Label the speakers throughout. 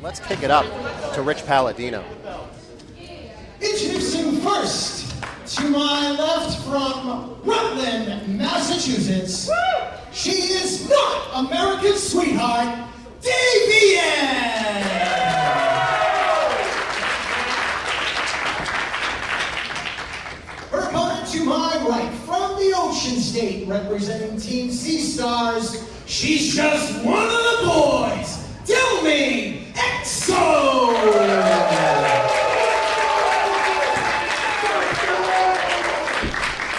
Speaker 1: Let's kick it up to Rich Palladino.
Speaker 2: Introducing first, to my left from Rutland, Massachusetts, she is not America's sweetheart, Davienne! Her opponent to my right, from the Ocean State, representing Team Sea Stars, she's just one of the boys, Delmi Exo!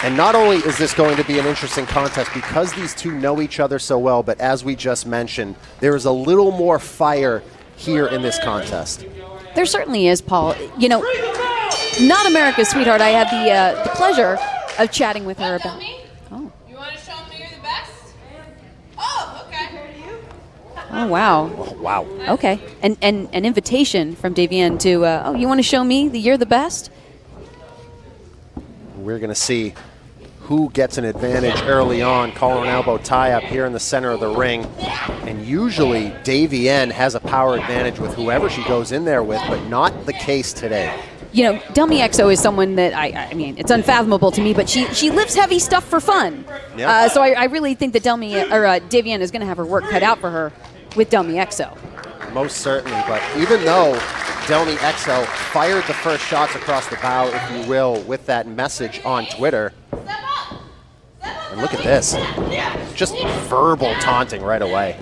Speaker 1: And not only is this going to be an interesting contest because these two know each other so well, but as we just mentioned, there is a little more fire here in this contest.
Speaker 3: There certainly is, Paul. You know, not America's sweetheart. I had the pleasure of chatting with her about.
Speaker 4: Oh. You want to show me you're the best? Oh, okay.
Speaker 3: Oh, wow.
Speaker 1: Oh, wow.
Speaker 3: Okay. And an invitation from Davienne to, oh, you want to show me that you're the best?
Speaker 1: We're going to see who gets an advantage early on. Collar and elbow tie-up here in the center of the ring. And usually Davienne has a power advantage with whoever she goes in there with, but not the case today.
Speaker 3: You know, Delmi Exo is someone that, I mean, it's unfathomable to me, but she lifts heavy stuff for fun.
Speaker 1: Yep.
Speaker 3: So I really think that Davienne is going to have her work cut out for her with Delmi Exo.
Speaker 1: Most certainly, but even though Delmi Exo fired the first shots across the bow, if you will, with that message on Twitter. And look at this. Just verbal taunting right away.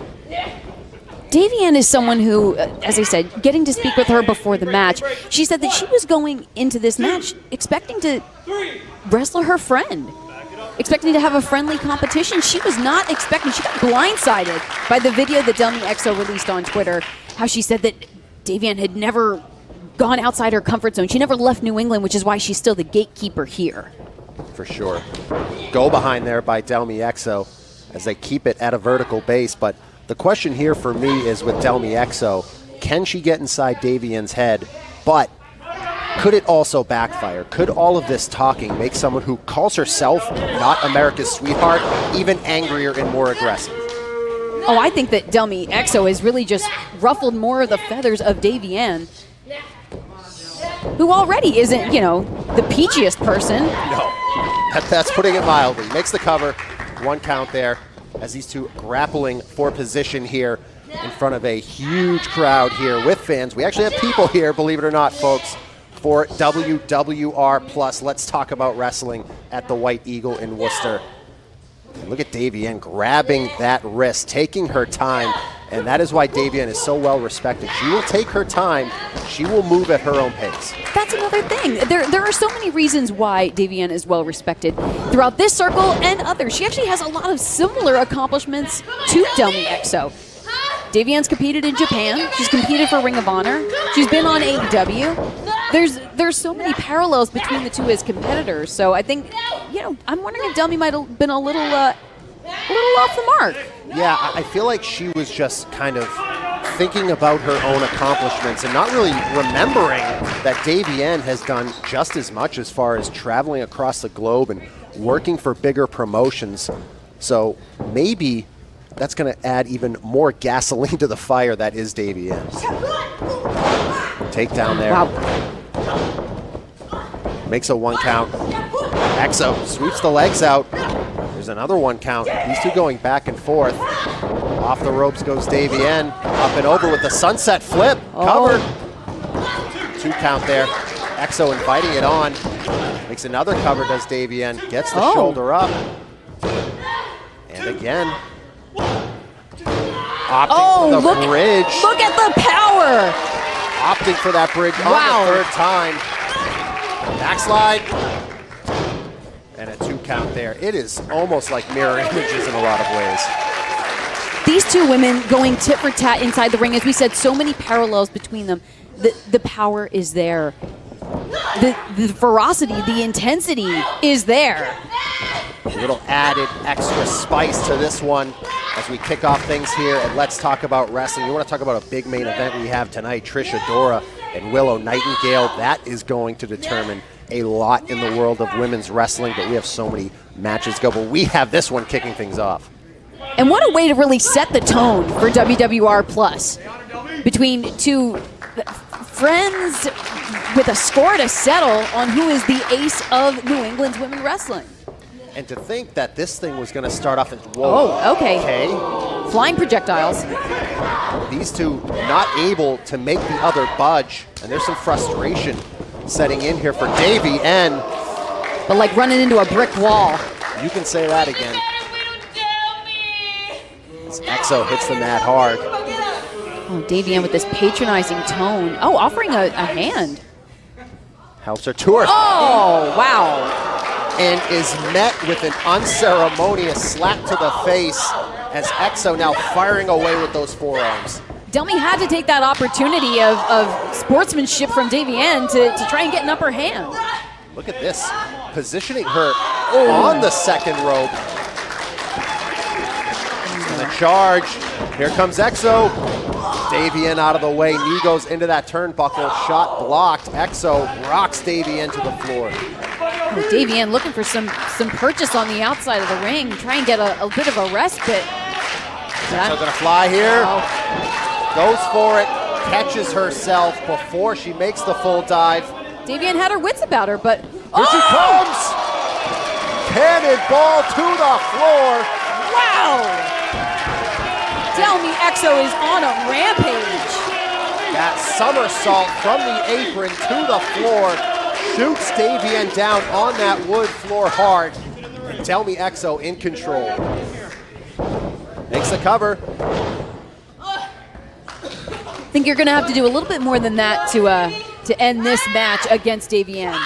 Speaker 3: Davienne is someone who, as I said, getting to speak with her before the match, she said that she was going into this match expecting to wrestle her friend, expecting to have a friendly competition. She was not expecting, she got blindsided by the video that Delmi Exo released on Twitter, how she said that Davienne had never gone outside her comfort zone. She never left New England, which is why she's still the gatekeeper here.
Speaker 1: For sure. Go behind there by Delmi Exo as they keep it at a vertical base, but the question here for me is with Delmi Exo, can she get inside Davienne's head, but could it also backfire? Could all of this talking make someone who calls herself not America's sweetheart even angrier and more aggressive?
Speaker 3: Oh, I think that Delmi Exo has really just ruffled more of the feathers of Davienne, who already isn't, you know, the peachiest person.
Speaker 1: No, that's putting it mildly. Makes the cover, 1 count there, as these two grappling for position here in front of a huge crowd here with fans. We actually have people here, believe it or not, folks, for WWR Plus. Let's talk about wrestling at the White Eagle in Worcester. And look at Davienne grabbing that wrist, taking her time, and that is why Davienne is so well respected. She will take her time. She will move at her own pace.
Speaker 3: That's another thing. There are so many reasons why Davienne is well respected throughout this circle and others. She actually has a lot of similar accomplishments to Delmi Exo. Davienne's competed in Japan. She's competed for Ring of Honor. She's been on AEW. There's so many parallels between the two as competitors. So I think, you know, I'm wondering if Delmi might have been a little off the mark.
Speaker 1: Yeah, I feel like she was just kind of thinking about her own accomplishments and not really remembering that Davienne has done just as much as far as traveling across the globe and working for bigger promotions. So maybe that's going to add even more gasoline to the fire that is Davienne. Takedown there.
Speaker 3: Wow.
Speaker 1: Makes a 1 count. Exo sweeps the legs out. There's another 1 count. These two going back and forth. Off the ropes goes Davienne. Up and over with the sunset flip. Covered. 2 count there. Exo inviting it on. Makes another cover, does Davienne. Gets the shoulder up. And again. Opting for the bridge.
Speaker 3: Look at the power.
Speaker 1: Opting for that bridge on the 3rd time. Backslide. And a 2 count there. It is almost like mirror images in a lot of ways.
Speaker 3: These two women going tit for tat inside the ring. As we said, so many parallels between them. The power is there. The ferocity, the intensity is there.
Speaker 1: A little added extra spice to this one as we kick off things here at Let's Talk About Wrestling. You want to talk about a big main event we have tonight, Trish Adora and Willow Nightingale. That is going to determine a lot in the world of women's wrestling, but we have so many matches to go. But we have this one kicking things off.
Speaker 3: And what a way to really set the tone for WWR Plus. between two friends with a score to settle on who is the ace of New England's women wrestling.
Speaker 1: And to think that this thing was going to start off as, whoa.
Speaker 3: Oh, okay.
Speaker 1: Okay.
Speaker 3: Flying projectiles.
Speaker 1: These two not able to make the other budge, and there's some frustration setting in here for Davienne.
Speaker 3: But like running into a brick wall.
Speaker 1: You can say that again. As Exo hits the mat hard.
Speaker 3: Oh, Davienne with this patronizing tone. Oh, offering a hand.
Speaker 1: Helps her to her.
Speaker 3: Oh, wow.
Speaker 1: And is met with an unceremonious slap to the face as Exo now firing away with those forearms.
Speaker 3: Delmi had to take that opportunity of sportsmanship from Davienne to try and get an upper hand.
Speaker 1: Look at this, positioning her on the second rope. And the charge, here comes Exo. Davienne out of the way, knee goes into that turnbuckle, shot blocked. Exo rocks Davienne to the floor.
Speaker 3: Oh, Davienne looking for some purchase on the outside of the ring, try and get a bit of a respite.
Speaker 1: Exo gonna fly here, goes for it, catches herself before she makes the full dive.
Speaker 3: Davienne had her wits about her, but
Speaker 1: here she comes! Cannonball to the floor.
Speaker 3: Wow! Delmi Exo is on a rampage.
Speaker 1: That somersault from the apron to the floor shoots Davienne down on that wood floor hard. And Delmi Exo in control. Makes the cover.
Speaker 3: I think you're going to have to do a little bit more than that to end this match against Davienne.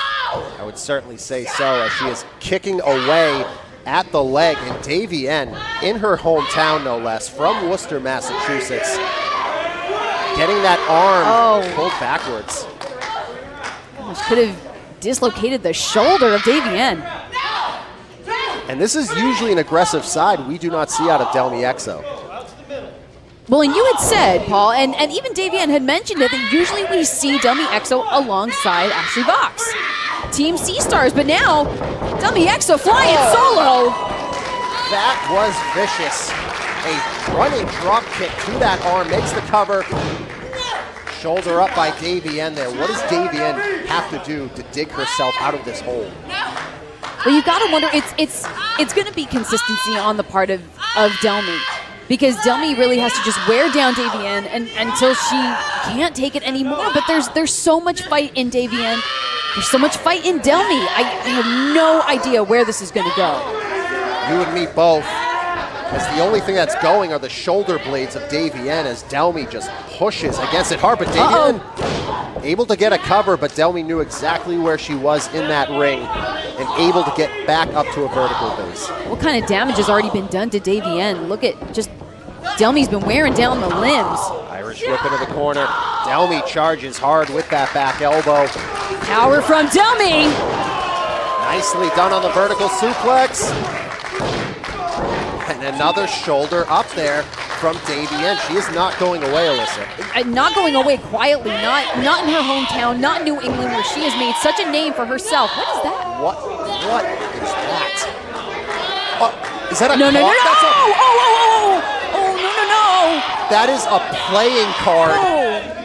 Speaker 1: I would certainly say so, as she is kicking away at the leg. And Davienne, in her hometown no less, from Worcester, Massachusetts, getting that arm pulled backwards.
Speaker 3: Gosh, could have dislocated the shoulder of Davienne.
Speaker 1: And this is usually an aggressive side we do not see out of Delmi Exo.
Speaker 3: Well, and you had said, Paul, and even Davienne had mentioned it, that usually we see Delmi Exo alongside Ashley Vox, Team C-Stars, but now Delmi Exo flying solo.
Speaker 1: That was vicious. A running drop kick to that arm makes the cover. Shoulder up by Davienne there. What does Davienne have to do to dig herself out of this hole?
Speaker 3: Well, you got to wonder, it's going to be consistency on the part of Delmi. Because Delmi really has to just wear down Davienne until she can't take it anymore. But there's so much fight in Davienne. There's so much fight in Delmi. I have no idea where this is going to go.
Speaker 1: You and me both. As the only thing that's going are the shoulder blades of Davienne as Delmi just pushes against it hard. But Davienne able to get a cover, but Delmi knew exactly where she was in that ring and able to get back up to a vertical base.
Speaker 3: What kind of damage has already been done to Davienne? Look at just Delmi's been wearing down the limbs.
Speaker 1: Irish whip into the corner. Delmi charges hard with that back elbow.
Speaker 3: Power from Delmi.
Speaker 1: Nicely done on the vertical suplex. And another shoulder up there from Davienne. She is not going away, Alyssa.
Speaker 3: Not going away quietly, not in her hometown, not in New England, where she has made such a name for herself. What is that?
Speaker 1: What is that? Oh, is that a
Speaker 3: no,
Speaker 1: card?
Speaker 3: no, no, no!
Speaker 1: That's
Speaker 3: No!
Speaker 1: that is a playing card,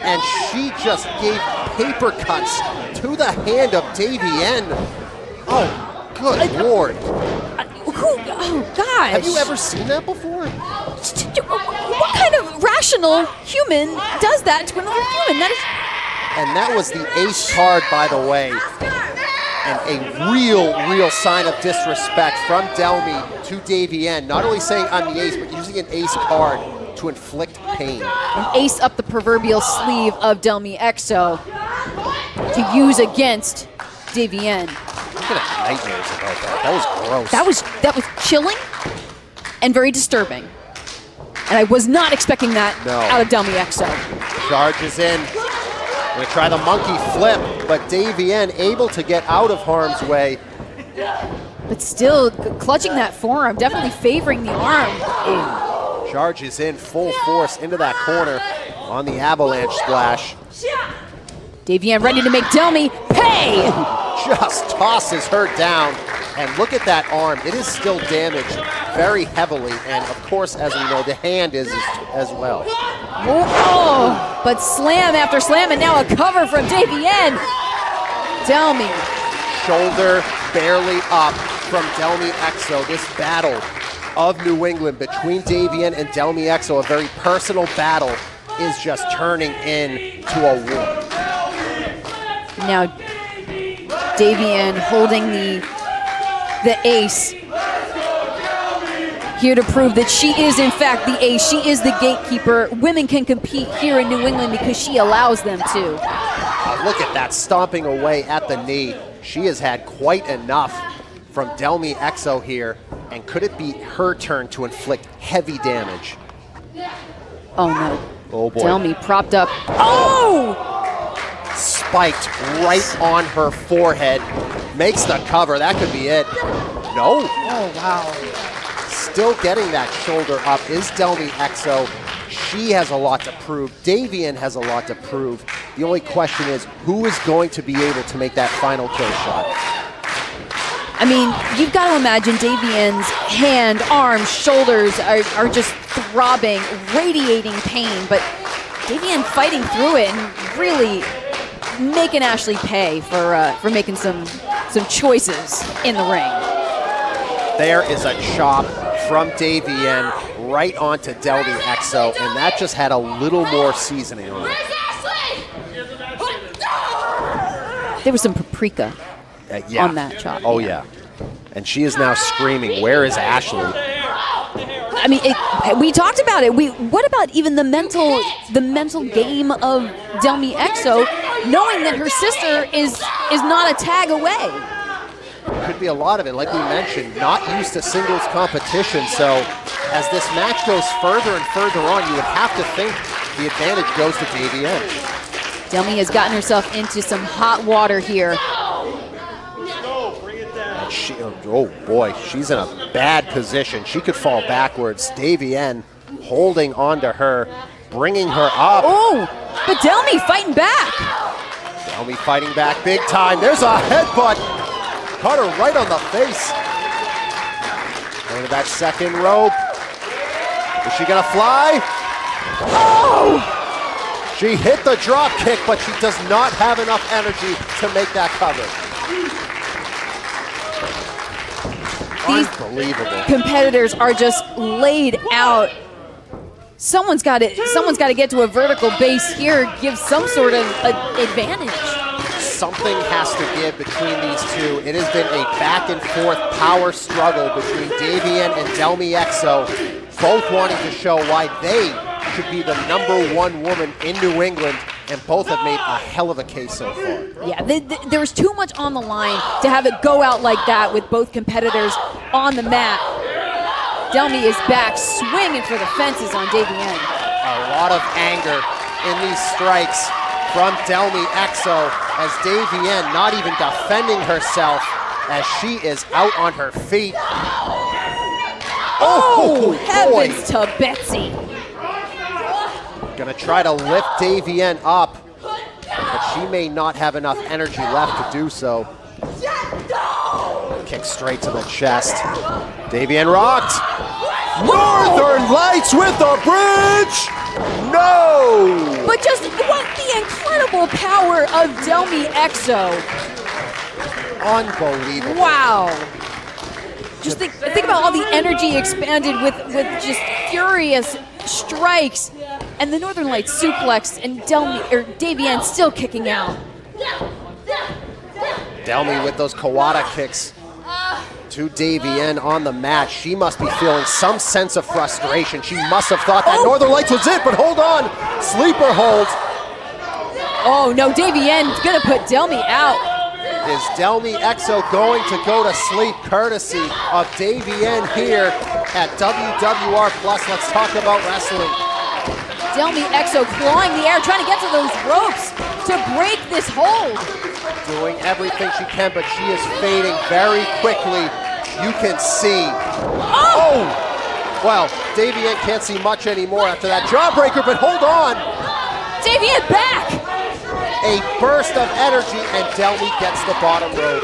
Speaker 1: and she just gave paper cuts to the hand of Davienne. Oh, good Lord.
Speaker 3: Oh, gosh.
Speaker 1: Have you ever seen that before?
Speaker 3: What kind of rational human does that to another human?
Speaker 1: And that was the ace card, by the way. And a real sign of disrespect from Delmi to Davienne. Not only saying I'm the ace, but using an ace card to inflict pain.
Speaker 3: An ace up the proverbial sleeve of Delmi Exo to use against Davienne.
Speaker 1: I'm gonna have nightmares about that. That was gross.
Speaker 3: That was chilling and very disturbing. And I was not expecting that out of Delmi Exo.
Speaker 1: Charges in. Gonna try the monkey flip, but Davienne able to get out of harm's way.
Speaker 3: But still clutching that forearm, definitely favoring the arm.
Speaker 1: Charges in full force into that corner on the avalanche splash.
Speaker 3: Davienne ready to make Delmi pay.
Speaker 1: Just tosses her down. And look at that arm. It is still damaged very heavily. And of course, as we know, the hand is as well.
Speaker 3: Oh, but slam after slam, and now a cover from Davienne. Delmi.
Speaker 1: Shoulder barely up from Delmi Exo. This battle of New England between Davienne and Delmi Exo, a very personal battle, is just turning into a war.
Speaker 3: Now, Davienne holding the ace here to prove that she is in fact the ace. She is the gatekeeper. Women can compete here in New England because she allows them to.
Speaker 1: Look at that, stomping away at the knee. She has had quite enough from Delmi Exo here. And could it be her turn to inflict heavy damage?
Speaker 3: Oh no.
Speaker 1: Oh boy.
Speaker 3: Delmi propped up. Oh!
Speaker 1: Spiked right on her forehead. Makes the cover. That could be it. No.
Speaker 3: Oh wow.
Speaker 1: Still getting that shoulder up is Delmi Exo. She has a lot to prove. Davienne has a lot to prove. The only question is, who is going to be able to make that final kill shot?
Speaker 3: I mean, you've got to imagine Davienne's hand, arms, shoulders are just throbbing, radiating pain, but Davienne fighting through it and really making Ashley pay for making some choices in the ring.
Speaker 1: There is a chop from Davienne right onto Delmi Exo, and that just had a little more seasoning on it.
Speaker 3: There was some paprika.
Speaker 1: Yeah.
Speaker 3: On that chop.
Speaker 1: Oh yeah. And she is now screaming, "Where is Ashley?"
Speaker 3: I mean, we talked about it. What about even the mental game of Delmi Exo, knowing that her sister is not a tag away?
Speaker 1: Could be a lot of it, like we mentioned, not used to singles competition. So as this match goes further and further on, you would have to think the advantage goes to Davienne.
Speaker 3: Delmi has gotten herself into some hot water here.
Speaker 1: Oh boy, she's in a bad position. She could fall backwards. Davienne holding on to her, bringing her up.
Speaker 3: Oh, but Delmi fighting back.
Speaker 1: Delmi fighting back big time. There's a headbutt. Caught her right on the face. Going to that second rope. Is she gonna fly? Oh! She hit the drop kick, but she does not have enough energy to make that cover.
Speaker 3: These
Speaker 1: unbelievable
Speaker 3: competitors are just laid out. Someone's got to get to a vertical base here, give some sort of advantage.
Speaker 1: Something has to give between these two. It has been a back and forth power struggle between Davienne and Delmi Exo, both wanting to show why they should be the #1 woman in New England, and both have made a hell of a case so far.
Speaker 3: Yeah, there was too much on the line to have it go out like that with both competitors on the mat. Delmi is back, swinging for the fences on Davienne.
Speaker 1: A lot of anger in these strikes from Delmi Exo, as Davienne not even defending herself as she is out on her feet.
Speaker 3: Oh,
Speaker 1: boy.
Speaker 3: heavens to Betsy.
Speaker 1: Gonna try to lift Davienne up, but she may not have enough energy left to do so. Kick straight to the chest. Davienne rocked. Northern Lights with the bridge. No!
Speaker 3: But just what the incredible power of Delmi Exo.
Speaker 1: Unbelievable.
Speaker 3: Wow. Just think about all the energy expanded with just furious strikes, and the Northern Lights suplex, and Davienne still kicking out.
Speaker 1: Delmi with those Kawada kicks to Davienne on the mat. She must be feeling some sense of frustration. She must have thought that Northern Lights was it, but hold on. Sleeper hold.
Speaker 3: Oh no, Davienne's gonna put Delmi out.
Speaker 1: Is Delmi Exo going to go to sleep, courtesy of Davienne here at WWR Plus? Let's talk about wrestling.
Speaker 3: Delmi Exo clawing the air, trying to get to those ropes to break this hold.
Speaker 1: Doing everything she can, but she is fading very quickly. You can see. Oh! Well, Davienne can't see much anymore after that jawbreaker, but hold on.
Speaker 3: Davienne back!
Speaker 1: A burst of energy, and Delmi gets the bottom rope.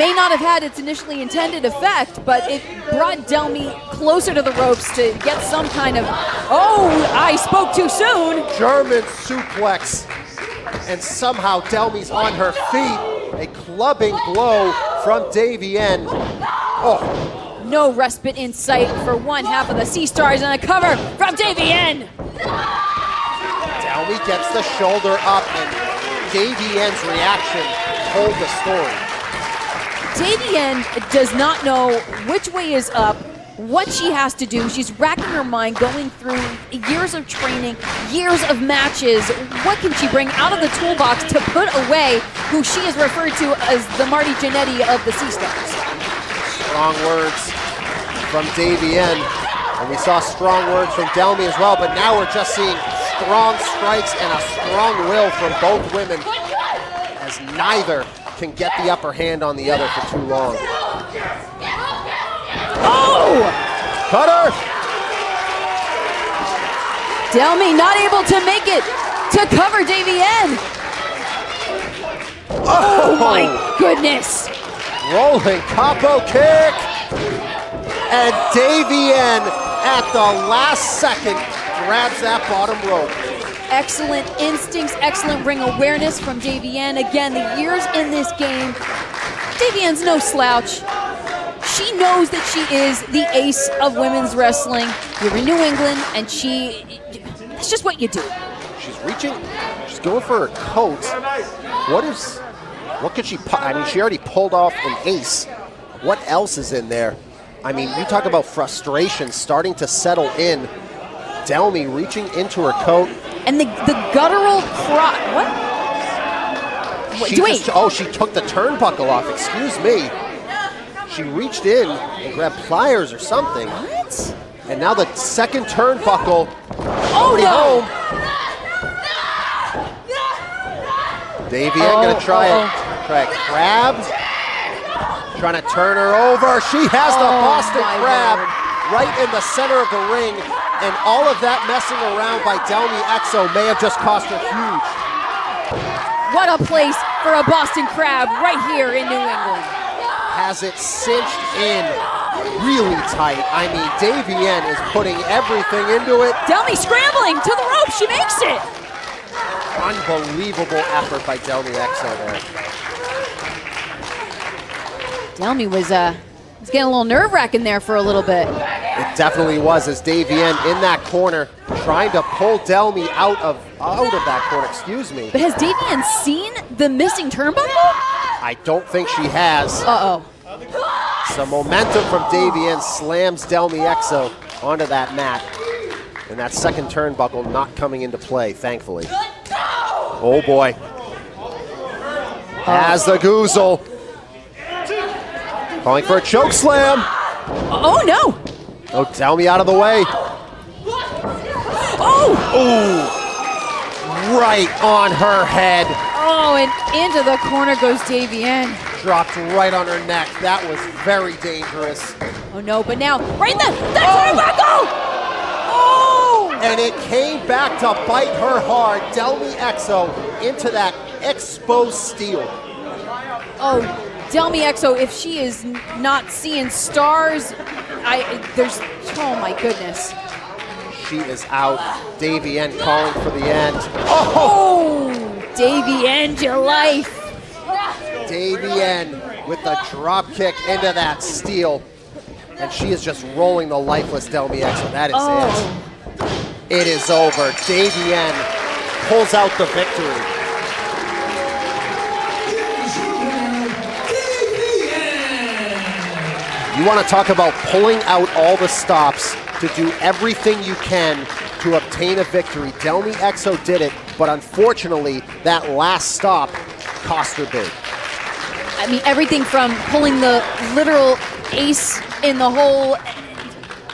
Speaker 3: may not have had its initially intended effect, but it brought Delmi closer to the ropes to get some kind of, oh, I spoke too soon.
Speaker 1: German suplex, and somehow Delmi's on her feet. A clubbing blow from Davienne. Oh,
Speaker 3: no respite in sight for one half of the Sea Stars, and a cover from Davienne.
Speaker 1: Delmi gets the shoulder up, and Davienne's reaction told the story.
Speaker 3: Davienne does not know which way is up, what she has to do. She's racking her mind, going through years of training, years of matches. What can she bring out of the toolbox to put away who she is referred to as the Marty Jannetty of the Sea Stars?
Speaker 1: Strong words from Davienne, and we saw strong words from Delmi as well, but now we're just seeing strong strikes and a strong will from both women, as neither can get the upper hand on the other for too long.
Speaker 3: Oh!
Speaker 1: Cutter!
Speaker 3: Delmi not able to make it to cover Davienne. Oh my goodness!
Speaker 1: Rolling capo kick! And Davienne at the last second grabs that bottom rope.
Speaker 3: Excellent instincts, excellent ring awareness from Davienne. Again, the years in this game. Davienne's no slouch. She knows that she is the ace of women's wrestling. You're in New England, and it's just what you do.
Speaker 1: She's reaching, she's going for her coat. What could she, I mean, she already pulled off an ace. What else is in there? I mean, you talk about frustration starting to settle in. Delmi reaching into her coat.
Speaker 3: And the guttural crotch, what? Wait.
Speaker 1: She took the turnbuckle off, excuse me. She reached in and grabbed pliers or something.
Speaker 3: What?
Speaker 1: And now the second turnbuckle.
Speaker 3: Oh no!
Speaker 1: Davienne gonna try a crab. Trying to turn her over. She has the Boston Crab right in the center of the ring. And all of that messing around by Delmi Exo may have just cost her huge.
Speaker 3: What a place for a Boston Crab right here in New England.
Speaker 1: Has it cinched in really tight. I mean, Davienne is putting everything into it.
Speaker 3: Delmi scrambling to the rope. She makes it.
Speaker 1: Unbelievable effort by Delmi Exo there.
Speaker 3: Delmi was getting a little nerve-wracking there for a little bit.
Speaker 1: It definitely was, as Davienne in that corner trying to pull Delmi out of that corner, excuse me.
Speaker 3: But has Davienne seen the missing turnbuckle?
Speaker 1: I don't think she has.
Speaker 3: Uh-oh.
Speaker 1: Some momentum from Davienne slams Delmi Exo onto that mat. And that second turnbuckle not coming into play, thankfully. Oh boy. Has the goozle. Calling for a choke slam.
Speaker 3: Oh no.
Speaker 1: Oh, Delmi out of the way.
Speaker 3: Oh!
Speaker 1: Ooh. Right on her head.
Speaker 3: Oh, and into the corner goes Davienne.
Speaker 1: Dropped right on her neck. That was very dangerous.
Speaker 3: Oh no, but now, right in the turnbuckle! Oh!
Speaker 1: And it came back to bite her hard. Delmi Exo into that exposed steel.
Speaker 3: Oh, Delmi Exo, if she is not seeing stars, oh my goodness.
Speaker 1: She is out. Davienne calling for the end.
Speaker 3: Oh, Davienne to life.
Speaker 1: Davienne with the drop kick into that steel. And she is just rolling the lifeless Delmi Exo. That is it. It is over. Davienne pulls out the victory. You want to talk about pulling out all the stops to do everything you can to obtain a victory. Delmi Exo did it, but unfortunately, that last stop cost her big.
Speaker 3: I mean, everything from pulling the literal ace in the hole,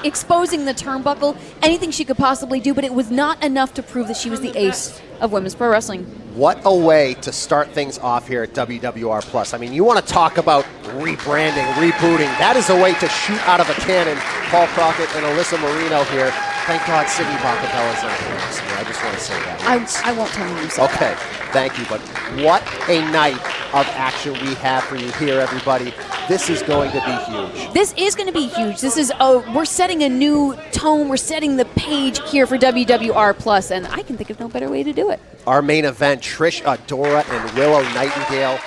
Speaker 3: exposing the turnbuckle, anything she could possibly do, but it was not enough to prove that she was the ace of women's pro wrestling.
Speaker 1: What a way to start things off here at WWR Plus. I mean, you want to talk about rebranding, rebooting. That is a way to shoot out of a cannon. Paul Crockett and Alyssa Marino here. Thank God Sydney Bacabella's in here. I just want to say that.
Speaker 3: I won't tell you so.
Speaker 1: Okay, thank you. But what a night of action we have for you here, everybody. This is going to be huge.
Speaker 3: This is going to be huge. This is we're setting a new tone. We're setting the page here for WWR Plus, and I can think of no better way to do it.
Speaker 1: Our main event, Trish Adora and Willow Nightingale